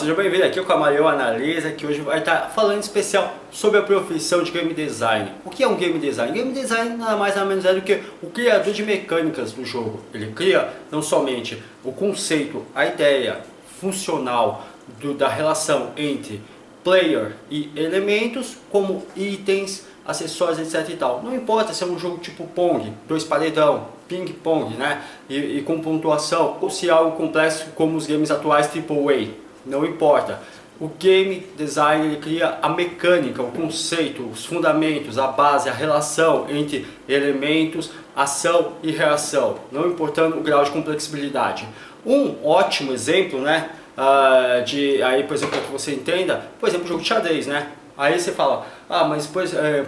seja bem-vindo aqui com a Mario Analisa, que hoje vai estar falando em especial sobre a profissão de Game Design. O que é um Game Design? Game Design nada mais nada menos é do que o criador de mecânicas do jogo. Ele cria não somente o conceito, a ideia funcional da relação entre player e elementos, como itens, acessórios, etc e tal. Não importa se é um jogo tipo Pong, 2 paredão, ping pong, né? E com pontuação, ou se é algo complexo como os games atuais AAA. Não importa. O game design ele cria a mecânica, o conceito, os fundamentos, a base, a relação entre elementos, ação e reação, não importando o grau de complexibilidade. Um ótimo exemplo, né? Aí, por exemplo, para que você entenda, por exemplo, o jogo de xadrez, né? Aí você fala, mas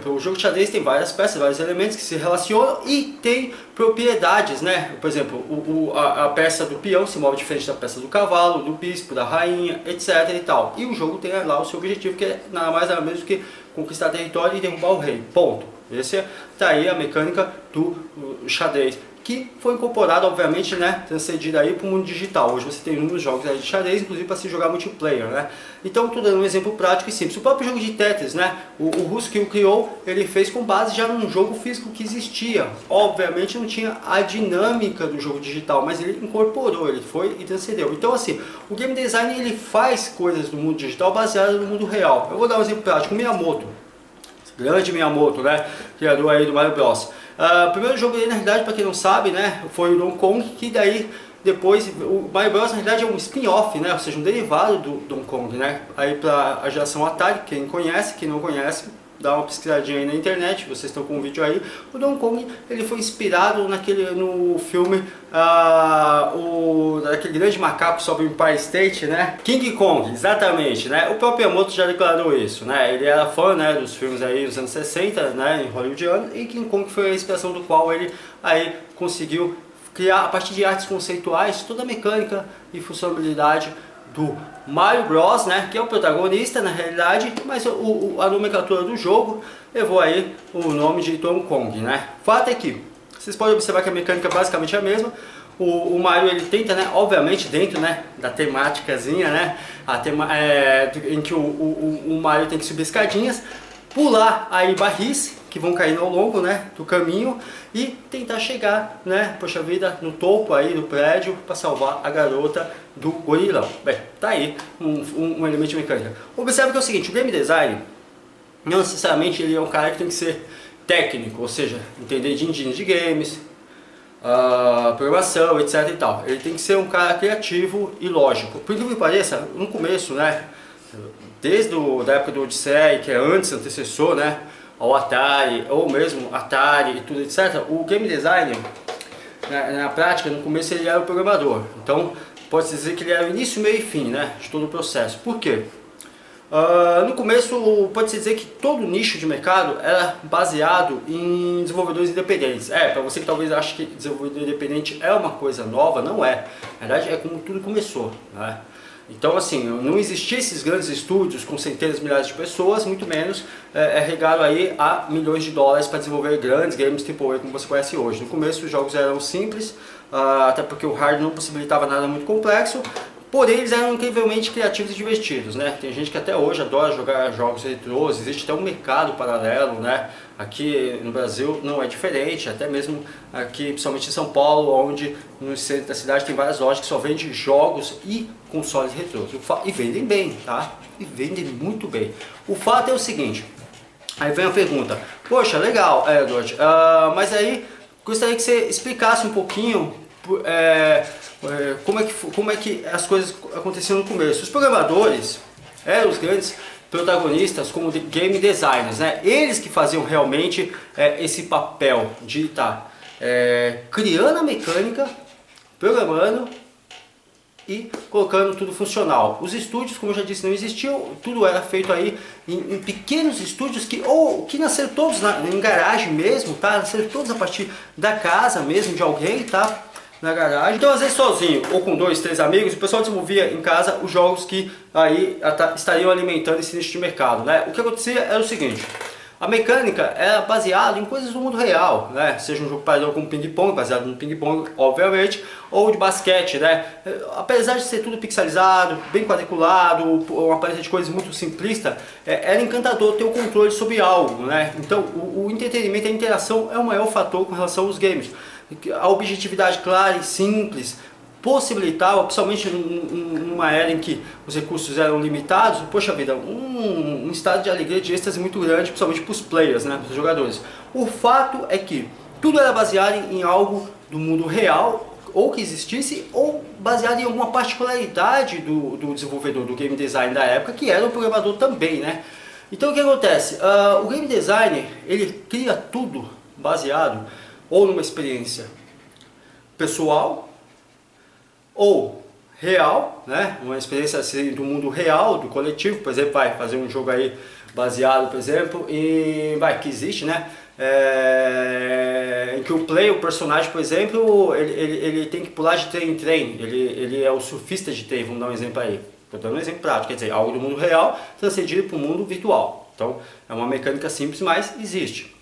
o jogo de xadrez tem várias peças, vários elementos que se relacionam e tem propriedades, né? Por exemplo, a peça do peão se move diferente da peça do cavalo, do bispo, da rainha, etc e tal. E o jogo tem lá o seu objetivo, que é nada mais nada menos do que conquistar território e derrubar o rei. Ponto. Esse tá aí a mecânica do xadrez, que foi incorporado, obviamente, né, transcendida aí para o mundo digital. Hoje você tem inúmeros jogos aí de xadrez, inclusive para se jogar multiplayer, né? Então, estou dando um exemplo prático e simples. O próprio jogo de Tetris, né, o russo que o criou, ele fez com base já num jogo físico que existia. Obviamente não tinha a dinâmica do jogo digital, mas ele incorporou, ele foi e transcendeu. Então, assim, o game design ele faz coisas do mundo digital baseadas no mundo real. Eu vou dar um exemplo prático, Miyamoto. Grande Miyamoto, né, criador aí do Mario Bros. O primeiro jogo dele, na realidade, para quem não sabe, né, foi o Donkey Kong, que daí depois o Mario Bros na realidade é um spin-off, né, ou seja, um derivado do Donkey Kong, né, aí para a geração Atari, quem conhece, quem não conhece, dá uma pesquisadinha aí na internet, vocês estão com o vídeo aí. O Donkey Kong ele foi inspirado no filme daquele grande macaco sobre o Empire State, né? King Kong, exatamente, né? O próprio Miyamoto já declarou isso, né? Ele era fã, né, dos filmes aí dos anos 60, né, em hollywoodiano, e King Kong foi a inspiração do qual ele aí conseguiu criar a partir de artes conceituais toda a mecânica e funcionalidade do Mario Bros, né, que é o protagonista na realidade, mas a nomenclatura do jogo levou aí o nome de Donkey Kong, né. Fato é que vocês podem observar que a mecânica basicamente é a mesma. O Mario ele tenta, né, obviamente dentro, né, da temáticazinha, né, em que o Mario tem que subir escadinhas, pular aí barris que vão caindo ao longo, né, do caminho e tentar chegar, né, poxa vida, no topo aí do prédio para salvar a garota do gorilão. Bem, tá aí um elemento de mecânica. Observe que é o seguinte, o game design não necessariamente ele é um cara que tem que ser técnico, ou seja, entender de engine de games, programação, etc e tal. Ele tem que ser um cara criativo e lógico. Por incrível que pareça, no começo, né, desde da época do Odyssey, que é antes, antecessor, né, ao Atari, ou mesmo Atari e tudo, etc., o game designer, na prática, no começo ele era o programador. Então, pode-se dizer que ele era o início, meio e fim, né, de todo o processo. Por quê? No começo, pode-se dizer que todo nicho de mercado era baseado em desenvolvedores independentes. Para você que talvez ache que desenvolvedor independente é uma coisa nova, não é. Na verdade, é como tudo começou, né? Então, assim, não existiam esses grandes estúdios com centenas de milhares de pessoas, muito menos regado aí a milhões de dólares para desenvolver grandes games AAA como você conhece hoje. No começo os jogos eram simples, até porque o hardware não possibilitava nada muito complexo, porém eles eram incrivelmente criativos e divertidos, né? Tem gente que até hoje adora jogar jogos retrôs, existe até um mercado paralelo, né? Aqui no Brasil não é diferente, até mesmo aqui, principalmente em São Paulo, onde no centro da cidade tem várias lojas que só vendem jogos e consoles retrôs. E vendem bem, tá? E vendem muito bem. O fato é o seguinte, aí vem a pergunta, poxa, legal, Edward, mas aí gostaria que você explicasse um pouquinho como é que as coisas aconteciam no começo. Os programadores eram os grandes protagonistas como game designers, né? Eles que faziam realmente esse papel de estar criando a mecânica, programando e colocando tudo funcional. Os estúdios, como eu já disse, não existiam, tudo era feito aí em pequenos estúdios que nasceram todos em garagem mesmo, tá? Nasceram todos a partir da casa mesmo de alguém, tá? Na garagem. Então, às vezes sozinho ou com 2, 3 amigos, o pessoal desenvolvia em casa os jogos que aí estariam alimentando esse nicho de mercado, né? O que acontecia era o seguinte, A mecânica é baseada em coisas do mundo real, né? Seja um jogo padrão como ping-pong, baseado no ping-pong, obviamente, ou de basquete, né? Apesar de ser tudo pixelizado, bem quadriculado, uma paleta de cores muito simplista, era encantador ter o controle sobre algo, né? Então, o entretenimento, a interação é o maior fator com relação aos games. A objetividade clara e simples possibilitava, principalmente numa era em que os recursos eram limitados, poxa vida, um estado de alegria, de êxtase muito grande, principalmente para os players, né, para os jogadores. O fato é que tudo era baseado em algo do mundo real, ou que existisse, ou baseado em alguma particularidade do desenvolvedor, do game design da época, que era o programador também, né. Então o que acontece? O game designer, ele cria tudo baseado ou numa experiência pessoal, ou real, né? Uma experiência assim, do mundo real, do coletivo, por exemplo, vai fazer um jogo aí baseado, por exemplo, que existe, né? Em que o personagem, por exemplo, ele tem que pular de trem em trem, ele é o surfista de trem, vamos dar um exemplo aí. Estou dando um exemplo prático, quer dizer, algo do mundo real transcendendo para o mundo virtual. Então, é uma mecânica simples, mas existe.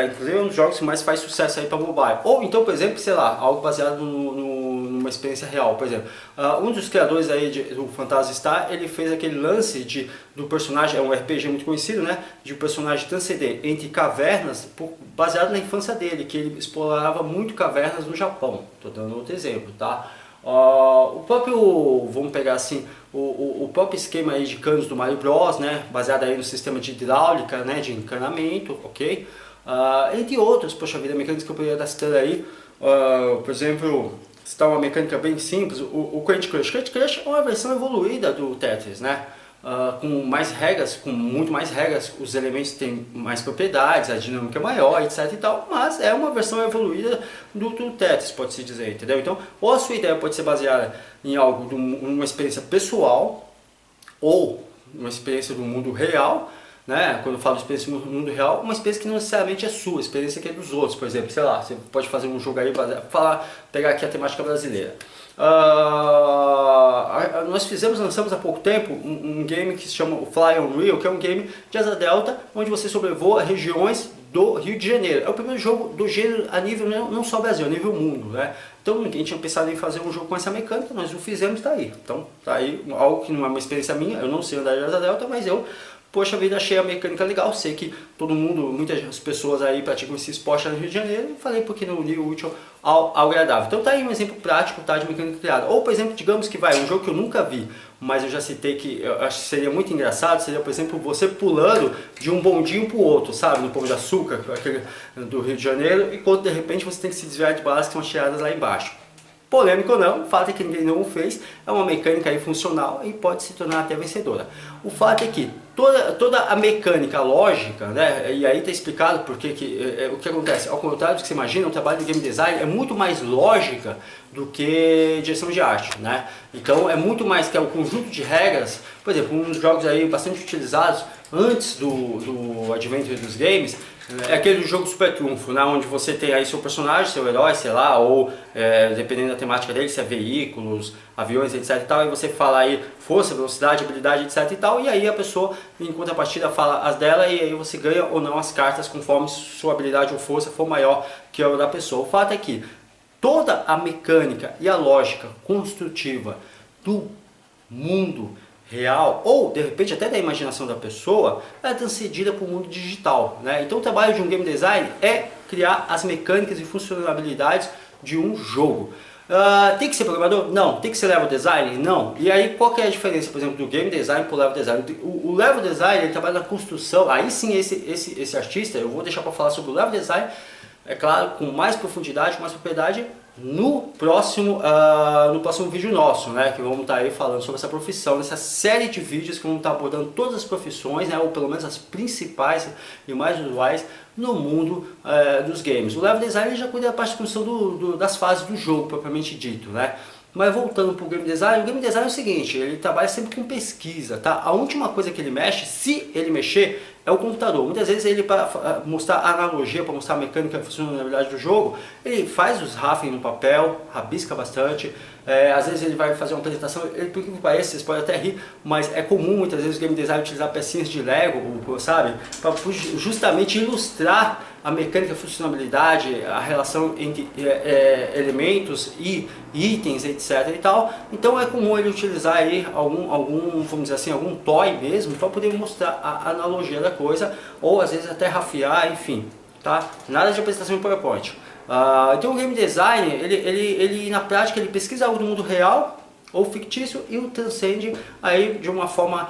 Inclusive é um dos jogos que mais faz sucesso aí para mobile. Ou então, por exemplo, sei lá, algo baseado numa experiência real. Por exemplo, um dos criadores aí do Phantasy Star, ele fez aquele lance do personagem, é um RPG muito conhecido, né? De um personagem transcender entre cavernas, baseado na infância dele, que ele explorava muito cavernas no Japão. Estou dando outro exemplo, tá? O próprio, vamos pegar assim, o próprio esquema aí de canos do Mario Bros, né? Baseado aí no sistema de hidráulica, né? De encanamento, ok? Entre outros, poxa vida, mecânicas que eu poderia estar citando aí, por exemplo, citar uma mecânica bem simples, o Candy Crush. Candy Crush é uma versão evoluída do Tetris, né? Com mais regras, com muito mais regras, os elementos têm mais propriedades, a dinâmica é maior, etc e tal, mas é uma versão evoluída do Tetris, pode-se dizer, entendeu? Então, ou a sua ideia pode ser baseada em algo, uma experiência pessoal, ou uma experiência do mundo real, né? Quando eu falo de experiência no mundo real, uma experiência que não necessariamente é sua, experiência que é dos outros, por exemplo, sei lá, você pode fazer um jogo aí, pegar aqui a temática brasileira. Nós lançamos há pouco tempo um game que se chama o Fly Unreal, que é um game de asa delta, onde você sobrevoa regiões do Rio de Janeiro. É o primeiro jogo do gênero a nível, não só Brasil, a nível mundo, né? Então ninguém tinha pensado em fazer um jogo com essa mecânica, nós o fizemos, tá aí. Então tá aí algo que não é uma experiência minha, eu não sei andar de asa delta, mas poxa vida, achei a mecânica legal, sei que todo mundo, muitas pessoas aí praticam esse esporte no Rio de Janeiro, e falei porque não unir o útil ao agradável. Então tá aí um exemplo prático, tá, de mecânica criada. Ou, por exemplo, digamos que um jogo que eu nunca vi, mas eu já citei que eu acho que seria muito engraçado, seria, por exemplo, você pulando de um bondinho pro outro, sabe, no Pão de Açúcar, aquele do Rio de Janeiro, enquanto de repente você tem que se desviar de balas que são tiradas lá embaixo. Polêmico ou não, o fato é que ninguém não o fez, é uma mecânica aí funcional e pode se tornar até vencedora. O fato é que toda a mecânica lógica, né, e aí está explicado porque o que acontece, ao contrário do que você imagina, o trabalho do game design é muito mais lógica do que direção de arte, né? Então é muito mais que o conjunto de regras, por exemplo, um dos jogos aí bastante utilizados antes do advento dos games, é aquele jogo Super Trunfo, né, onde você tem aí seu personagem, seu herói, sei lá, ou dependendo da temática dele, se é veículos, aviões, etc e tal, e você fala aí força, velocidade, habilidade, etc e tal, e aí a pessoa, em contrapartida, fala as dela, e aí você ganha ou não as cartas conforme sua habilidade ou força for maior que a da pessoa. O fato é que toda a mecânica e a lógica construtiva do mundo real, ou de repente até da imaginação da pessoa, é transcendida para o mundo digital, né? Então o trabalho de um game design é criar as mecânicas e funcionalidades de um jogo. Tem que ser programador? Não. Tem que ser level design? Não. E aí qual que é a diferença, por exemplo, do game design para o level design? O level design, ele trabalha na construção, aí sim esse artista, eu vou deixar para falar sobre o level design, é claro, com mais profundidade, com mais propriedade, no próximo vídeo nosso, né, que vamos estar aí falando sobre essa profissão, nessa série de vídeos que vamos estar abordando todas as profissões, né, ou pelo menos as principais e mais usuais no mundo dos games. O level design já cuida da parte de construção das fases do jogo, propriamente dito, né. Mas voltando para o game design é o seguinte, ele trabalha sempre com pesquisa, tá? A última coisa que ele mexe, se ele mexer, é o computador. Muitas vezes ele, para mostrar a analogia, para mostrar a mecânica e a funcionalidade do jogo, ele faz os rafting no papel, rabisca bastante. Às vezes ele vai fazer uma apresentação, por que parece, vocês podem até rir, mas é comum muitas vezes o game design utilizar pecinhas de Lego, sabe? Para justamente ilustrar a mecânica, a funcionalidade, a relação entre elementos e itens, etc e tal. Então é comum ele utilizar aí algum, vamos dizer assim, algum toy mesmo, para poder mostrar a analogia da coisa, ou às vezes até rafiar, enfim, tá? Nada de apresentação em PowerPoint. Então o game design, ele na prática ele pesquisa algo do mundo real ou fictício e o transcende aí de uma forma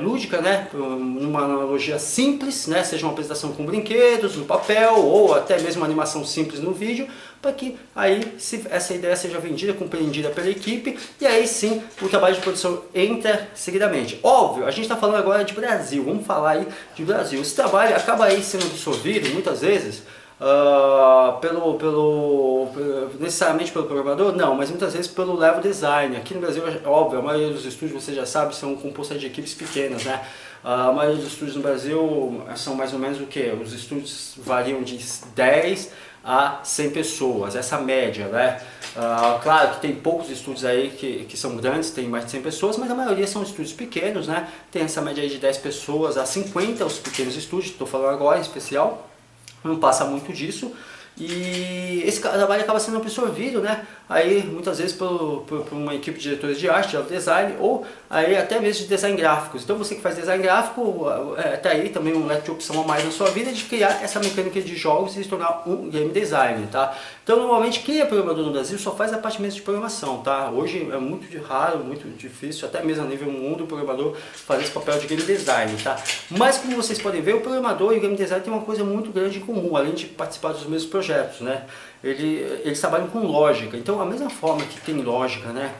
lúdica, né? Numa analogia simples, né? Seja uma apresentação com brinquedos no papel ou até mesmo uma animação simples no vídeo, para que aí essa ideia seja vendida, compreendida pela equipe, e aí sim o trabalho de produção entra seguidamente. Óbvio, a gente está falando agora de Brasil, vamos falar aí de Brasil. Esse trabalho acaba aí sendo absorvido muitas vezes necessariamente pelo programador? Não, mas muitas vezes pelo level design. Aqui no Brasil, óbvio, a maioria dos estúdios, você já sabe, são compostos de equipes pequenas, né? A maioria dos estúdios no Brasil são mais ou menos o que? Os estúdios variam de 10 a 100 pessoas, essa média, né? Claro que tem poucos estúdios aí que são grandes, tem mais de 100 pessoas, mas a maioria são estúdios pequenos, né? Tem essa média aí de 10 pessoas a 50 os pequenos estúdios, estou falando agora em especial. Não passa muito disso, e esse trabalho acaba sendo absorvido, né? Aí muitas vezes por uma equipe de diretores de arte, de design, ou aí até mesmo de design gráficos. Então você que faz design gráfico, tá aí também um leque de opção a mais na sua vida de criar essa mecânica de jogos e se tornar um game designer, tá? Então normalmente quem é programador no Brasil só faz a parte mesmo de programação, tá? Hoje é muito raro, muito difícil, até mesmo a nível mundo, o programador fazer esse papel de game design, tá? Mas como vocês podem ver, o programador e o game design tem uma coisa muito grande em comum, além de participar dos mesmos projetos, né? Eles trabalham com lógica, então a mesma forma que tem lógica, né,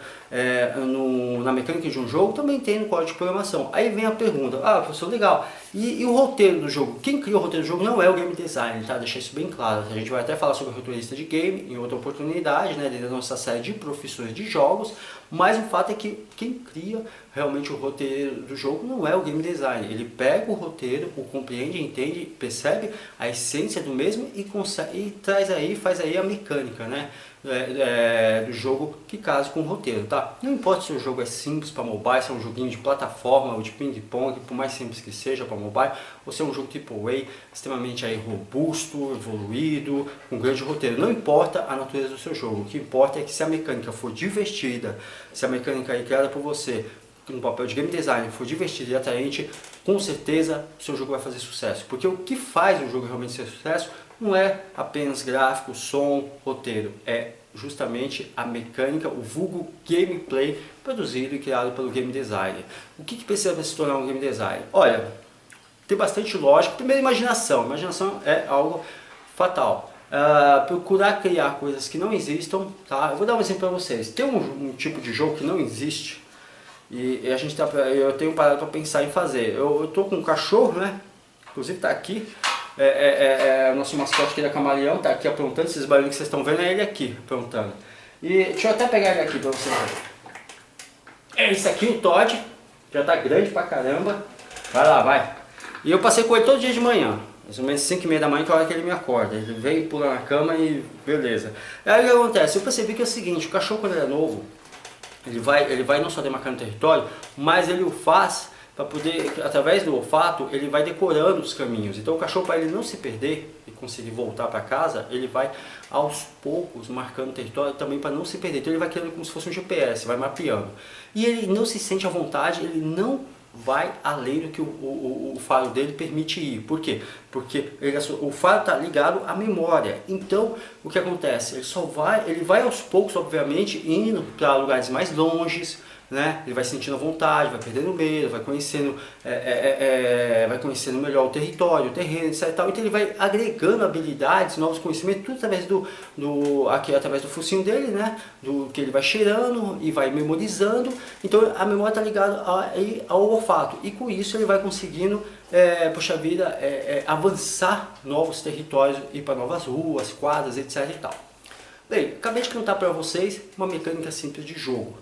na mecânica de um jogo, também tem no código de programação. Aí vem a pergunta, professor, legal, e o roteiro do jogo? Quem cria o roteiro do jogo não é o game design, tá? Deixar isso bem claro. A gente vai até falar sobre roteirista de game em outra oportunidade, né, dentro da nossa série de profissões de jogos, mas o fato é que quem cria realmente o roteiro do jogo não é o game design. Ele pega o roteiro, o compreende, entende, percebe a essência do mesmo e traz aí, faz aí a mecânica, né, do jogo que casa com o roteiro, tá? Não importa se o jogo é simples para mobile, se é um joguinho de plataforma ou de ping-pong, por mais simples que seja para mobile, ou se é um jogo AAA extremamente aí robusto, evoluído, com grande roteiro. Não importa a natureza do seu jogo, o que importa é que se a mecânica for divertida, se a mecânica aí criada por você no papel de game design for divertido e atraente, com certeza o seu jogo vai fazer sucesso. Porque o que faz o jogo realmente ser sucesso não é apenas gráfico, som, roteiro, é justamente a mecânica, o vulgo gameplay produzido e criado pelo game designer. O que precisa para se tornar um game designer? Olha, tem bastante lógica. Primeiro, imaginação. Imaginação é algo fatal. Procurar criar coisas que não existam, tá? Eu vou dar um exemplo para vocês. Tem um tipo de jogo que não existe e eu tenho parado para pensar em fazer. Eu estou com um cachorro, né? Inclusive está aqui. O nosso mascote que é camaleão, está aqui aprontando. Esses barulhos que vocês estão vendo é ele aqui aprontando. E deixa eu até pegar ele aqui para vocês verem. É esse aqui, o Todd. Já está grande pra caramba. Vai lá, vai. E eu passei com ele todo dia de manhã. Mais ou menos 5h30 da manhã, que é a hora que ele me acorda. Ele vem, pula na cama e beleza. Aí o que acontece? Eu percebi que é o seguinte, o cachorro quando ele é novo, ele vai não só demarcando território, mas ele o faz para poder, através do olfato, ele vai decorando os caminhos. Então o cachorro, para ele não se perder e conseguir voltar para casa, ele vai aos poucos marcando o território também para não se perder. Então ele vai criando como se fosse um GPS, vai mapeando. E ele não se sente à vontade, ele não vai além do que o faro dele permite ir. Por quê? Porque o faro está ligado à memória. Então, o que acontece? Ele vai aos poucos, obviamente, indo para lugares mais longes, né? Ele vai sentindo a vontade, vai perdendo medo, vai conhecendo melhor o território, o terreno, etc. Então ele vai agregando habilidades, novos conhecimentos, tudo através do focinho dele, né? Do que ele vai cheirando e vai memorizando. Então a memória está ligada ao olfato e com isso ele vai conseguindo, avançar novos territórios, ir para novas ruas, quadras, etc. e tal. Bem, acabei de contar para vocês uma mecânica simples de jogo.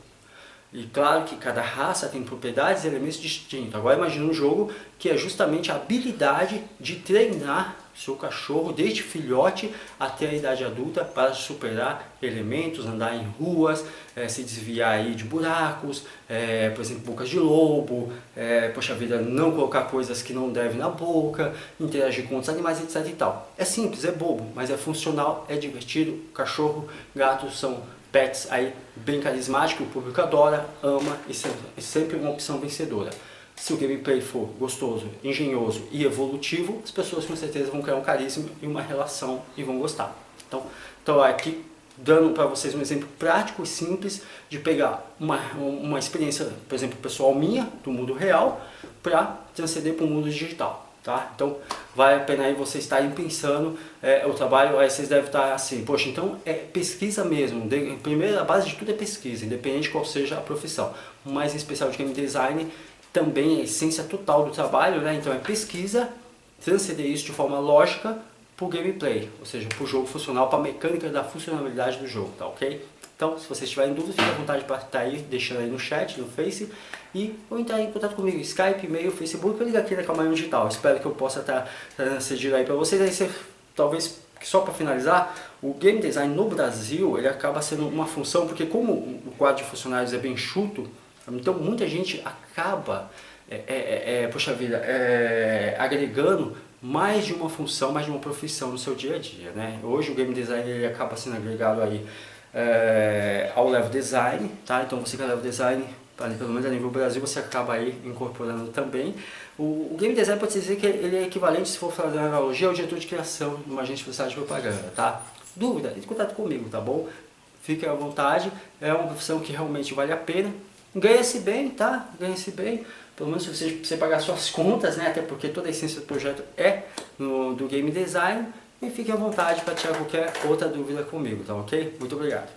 E claro que cada raça tem propriedades e elementos distintos. Agora imagine um jogo que é justamente a habilidade de treinar seu cachorro desde filhote até a idade adulta para superar elementos, andar em ruas, se desviar aí de buracos, por exemplo, bocas de lobo, poxa vida, não colocar coisas que não deve na boca, interagir com outros animais, etc e tal. É simples, é bobo, mas é funcional, é divertido. Cachorro, gato são pets aí bem carismáticos, o público adora, ama e sempre uma opção vencedora. Se o gameplay for gostoso, engenhoso e evolutivo, as pessoas com certeza vão criar um carisma e uma relação e vão gostar. Então aqui dando para vocês um exemplo prático e simples de pegar uma experiência, por exemplo, pessoal minha, do mundo real, para transcender para o mundo digital. Tá? Então vale a pena aí vocês estarem pensando o trabalho, aí vocês devem estar assim, poxa, então é pesquisa mesmo, primeiro a base de tudo é pesquisa, independente de qual seja a profissão, mas em especial de game design, também é a essência total do trabalho, né? Então é pesquisa, transcender isso de forma lógica para o gameplay, ou seja, para o jogo funcional, para a mecânica da funcionalidade do jogo, tá ok? Então, se vocês tiverem dúvidas, fique à vontade para estar aí, deixando aí no chat, no Face, ou entrar em contato comigo, Skype, e-mail, Facebook, ou ligar aqui na Camarão Digital. Espero que eu possa estar cedido aí para vocês. Aí talvez, só para finalizar, o game design no Brasil, ele acaba sendo uma função, porque como o quadro de funcionários é bem enxuto, então muita gente acaba, poxa vida, agregando mais de uma função, mais de uma profissão no seu dia a dia, né? Hoje o game design ele acaba sendo agregado aí ao level design, tá? Então você que é level design, pelo menos a nível Brasil, você acaba aí incorporando também. O game design pode dizer que ele é equivalente, se for fazer uma analogia, ao diretor de criação de uma agência publicitária de propaganda, tá? Dúvida? Entre em contato comigo, tá bom? Fique à vontade, é uma profissão que realmente vale a pena. Ganha-se bem, tá? Ganha-se bem. Pelo menos se você pagar suas contas, né? Até porque toda a essência do projeto é do game design. E fique à vontade para tirar qualquer outra dúvida comigo, tá ok? Muito obrigado.